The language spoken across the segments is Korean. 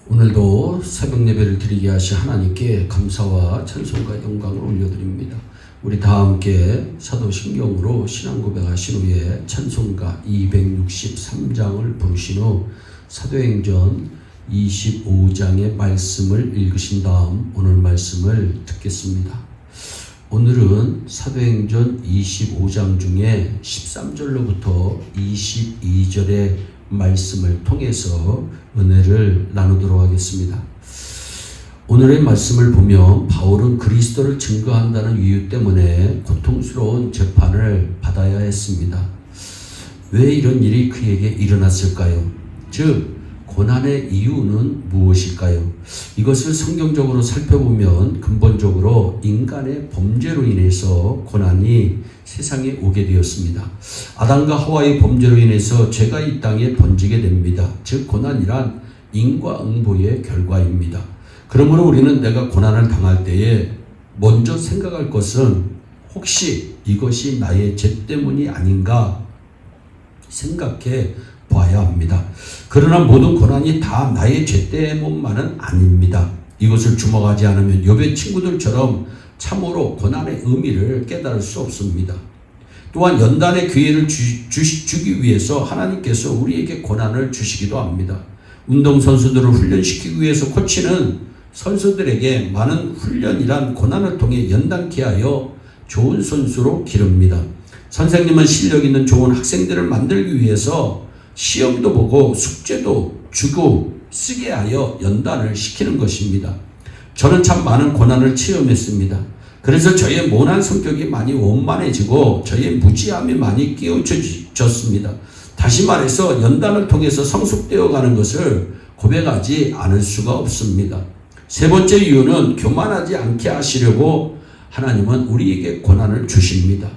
오늘도 새벽 예배를 드리게 하신 하나님께 감사와 찬송과 영광을 올려드립니다. 우리 다 함께 사도신경으로 신앙 고백하신 후에 찬송가 263장을 부르신 후 사도행전 25장의 말씀을 읽으신 다음 오늘 말씀을 듣겠습니다. 오늘은 사도행전 25장 중에 13절로부터 22절의 말씀을 통해서 은혜를 나누도록 하겠습니다. 오늘의 말씀을 보면 바울은 그리스도를 증거한다는 이유 때문에 고통스러운 재판을 받아야 했습니다. 왜 이런 일이 그에게 일어났을까요? 즉 고난의 이유는 무엇일까요? 이것을 성경적으로 살펴보면 근본적으로 인간의 범죄로 인해서 고난이 세상에 오게 되었습니다. 아담과 하와의 범죄로 인해서 죄가 이 땅에 번지게 됩니다. 즉 고난이란 인과응보의 결과입니다. 그러므로 우리는 내가 고난을 당할 때에 먼저 생각할 것은 혹시 이것이 나의 죄 때문이 아닌가 생각해 봐야 합니다. 그러나 모든 고난이 다 나의 죄 때문만은 아닙니다. 이것을 주목하지 않으면 욥의 친구들처럼 참으로 고난의 의미를 깨달을 수 없습니다. 또한 연단의 기회를 주기 위해서 하나님께서 우리에게 고난을 주시기도 합니다. 운동선수들을 훈련시키기 위해서 코치는 선수들에게 많은 훈련이란 고난을 통해 연단케 하여 좋은 선수로 기릅니다. 선생님은 실력 있는 좋은 학생들을 만들기 위해서 시험도 보고 숙제도 주고 쓰게 하여 연단을 시키는 것입니다. 저는 참 많은 고난을 체험했습니다. 그래서 저의 모난 성격이 많이 원만해지고 저의 무지함이 많이 깨우쳐졌습니다. 다시 말해서 연단을 통해서 성숙되어 가는 것을 고백하지 않을 수가 없습니다. 세 번째 이유는 교만하지 않게 하시려고 하나님은 우리에게 고난을 주십니다.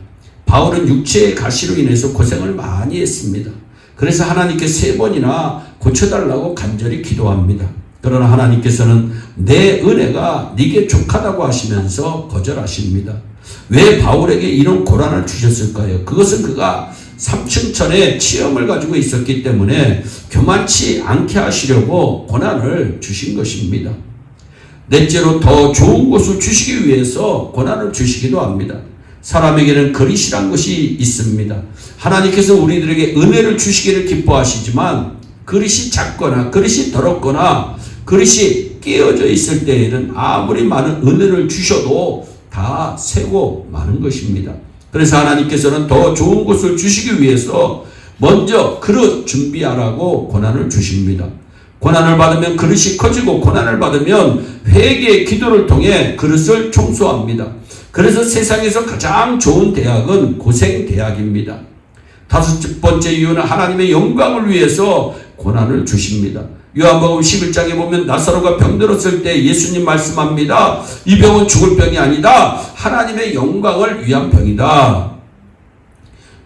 바울은 육체의 가시로 인해서 고생을 많이 했습니다. 그래서 하나님께 3번이나 고쳐달라고 간절히 기도합니다. 그러나 하나님께서는 내 은혜가 네게 족하다고 하시면서 거절하십니다. 왜 바울에게 이런 고난을 주셨을까요? 그것은 그가 3층 전에 치험을 가지고 있었기 때문에 교만치 않게 하시려고 고난을 주신 것입니다. 넷째로 더 좋은 것을 주시기 위해서 고난을 주시기도 합니다. 사람에게는 그릇이란 것이 있습니다. 하나님께서 우리들에게 은혜를 주시기를 기뻐하시지만 그릇이 작거나 그릇이 더럽거나 그릇이 깨어져 있을 때에는 아무리 많은 은혜를 주셔도 다 새고 마는 것입니다. 그래서 하나님께서는 더 좋은 것을 주시기 위해서 먼저 그릇 준비하라고 고난을 주십니다. 고난을 받으면 그릇이 커지고 고난을 받으면 회개의 기도를 통해 그릇을 청소합니다. 그래서 세상에서 가장 좋은 대학은 고생대학입니다. 5번째 이유는 하나님의 영광을 위해서 고난을 주십니다. 요한복음 11장에 보면 나사로가 병들었을 때 예수님 말씀합니다. 이 병은 죽을 병이 아니다. 하나님의 영광을 위한 병이다.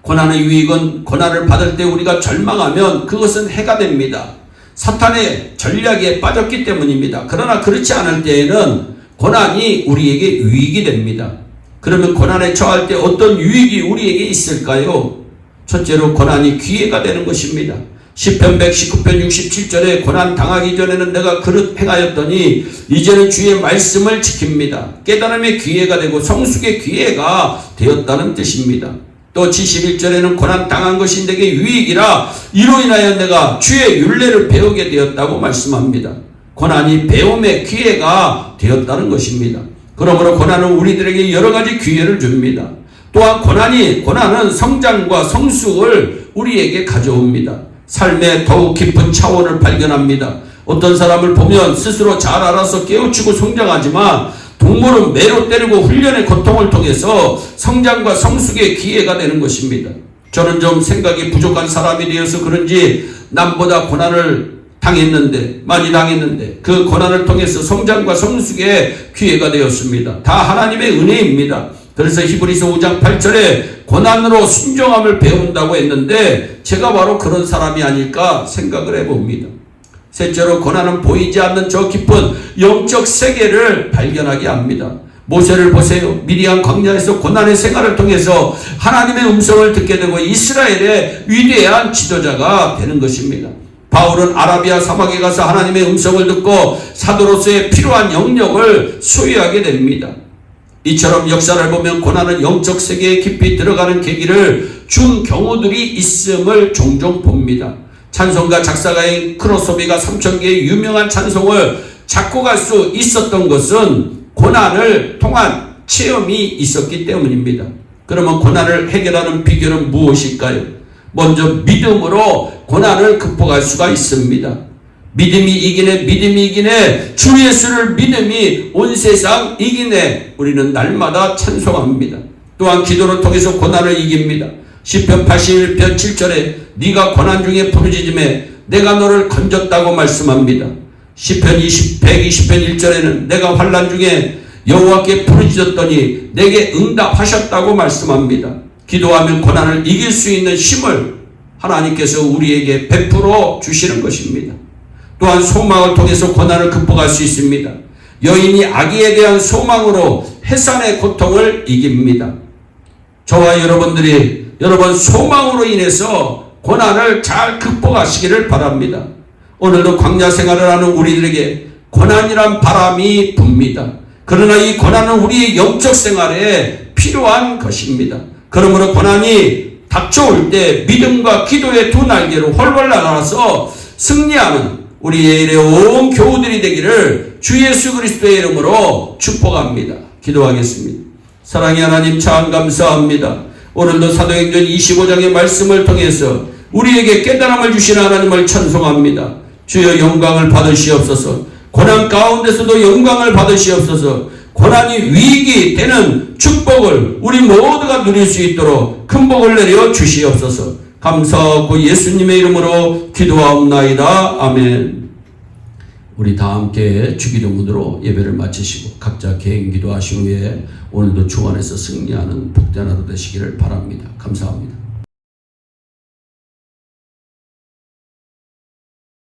고난의 유익은 고난을 받을 때 우리가 절망하면 그것은 해가 됩니다. 사탄의 전략에 빠졌기 때문입니다. 그러나 그렇지 않을 때에는 고난이 우리에게 유익이 됩니다. 그러면 고난에 처할 때 어떤 유익이 우리에게 있을까요? 첫째로 고난이 기회가 되는 것입니다. 시편 119편 67절에 고난 당하기 전에는 내가 그릇 행하였더니 이제는 주의 말씀을 지킵니다. 깨달음의 기회가 되고 성숙의 기회가 되었다는 뜻입니다. 또 71절에는 고난 당한 것이 내게 유익이라 이로 인하여 내가 주의 율례를 배우게 되었다고 말씀합니다. 고난이 배움의 기회가 되었다는 것입니다. 그러므로 고난은 우리들에게 여러 가지 기회를 줍니다. 또한 고난은 성장과 성숙을 우리에게 가져옵니다. 삶의 더욱 깊은 차원을 발견합니다. 어떤 사람을 보면 스스로 잘 알아서 깨우치고 성장하지만 동물은 매로 때리고 훈련의 고통을 통해서 성장과 성숙의 기회가 되는 것입니다. 저는 좀 생각이 부족한 사람이 되어서 그런지 남보다 고난을 많이 당했는데 그 고난을 통해서 성장과 성숙의 기회가 되었습니다. 다 하나님의 은혜입니다. 그래서 히브리서 5장 8절에 고난으로 순종함을 배운다고 했는데 제가 바로 그런 사람이 아닐까 생각을 해봅니다. 셋째로 고난은 보이지 않는 저 깊은 영적 세계를 발견하게 합니다. 모세를 보세요. 미디안 광야에서 고난의 생활을 통해서 하나님의 음성을 듣게 되고 이스라엘의 위대한 지도자가 되는 것입니다. 바울은 아라비아 사막에 가서 하나님의 음성을 듣고 사도로서의 필요한 영역을 소유하게 됩니다. 이처럼 역사를 보면 고난은 영적 세계에 깊이 들어가는 계기를 준 경우들이 있음을 종종 봅니다. 찬송가 작사가인 크로소비가 3,000개의 유명한 찬송을 작곡할 수 있었던 것은 고난을 통한 체험이 있었기 때문입니다. 그러면 고난을 해결하는 비결은 무엇일까요? 먼저 믿음으로 고난을 극복할 수가 있습니다. 믿음이 이기네 주 예수를 믿음이 온 세상 이기네 우리는 날마다 찬송합니다. 또한 기도를 통해서 고난을 이깁니다. 시편 81편 7절에 네가 고난 중에 부르짖음에 내가 너를 건졌다고 말씀합니다. 시편 120편 1절에는 내가 환난 중에 여호와께 부르짖었더니 내게 응답하셨다고 말씀합니다. 기도하면 고난을 이길 수 있는 힘을 하나님께서 우리에게 베풀어 주시는 것입니다. 또한 소망을 통해서 고난을 극복할 수 있습니다. 여인이 아기에 대한 소망으로 해산의 고통을 이깁니다. 저와 여러분 소망으로 인해서 고난을 잘 극복하시기를 바랍니다. 오늘도 광야 생활을 하는 우리들에게 고난이란 바람이 붑니다. 그러나 이 고난은 우리의 영적 생활에 필요한 것입니다. 그러므로 고난이 닥쳐올 때 믿음과 기도의 두 날개로 훨훨 날아서 승리하는 우리의 온 교우들이 되기를 주 예수 그리스도의 이름으로 축복합니다. 기도하겠습니다. 사랑의 하나님 참 감사합니다. 오늘도 사도행전 25장의 말씀을 통해서 우리에게 깨달음을 주신 하나님을 찬송합니다. 주여 영광을 받으시옵소서. 고난 가운데서도 영광을 받으시옵소서. 고난이 위기 되는 축복을 우리 모두가 누릴 수 있도록 큰 복을 내려 주시옵소서. 감사하고 예수님의 이름으로 기도하옵나이다. 아멘. 우리 다 함께 주기도문으로 예배를 마치시고 각자 개인 기도하신 후에 오늘도 주 안에서 승리하는 복된 하루 되시기를 바랍니다. 감사합니다.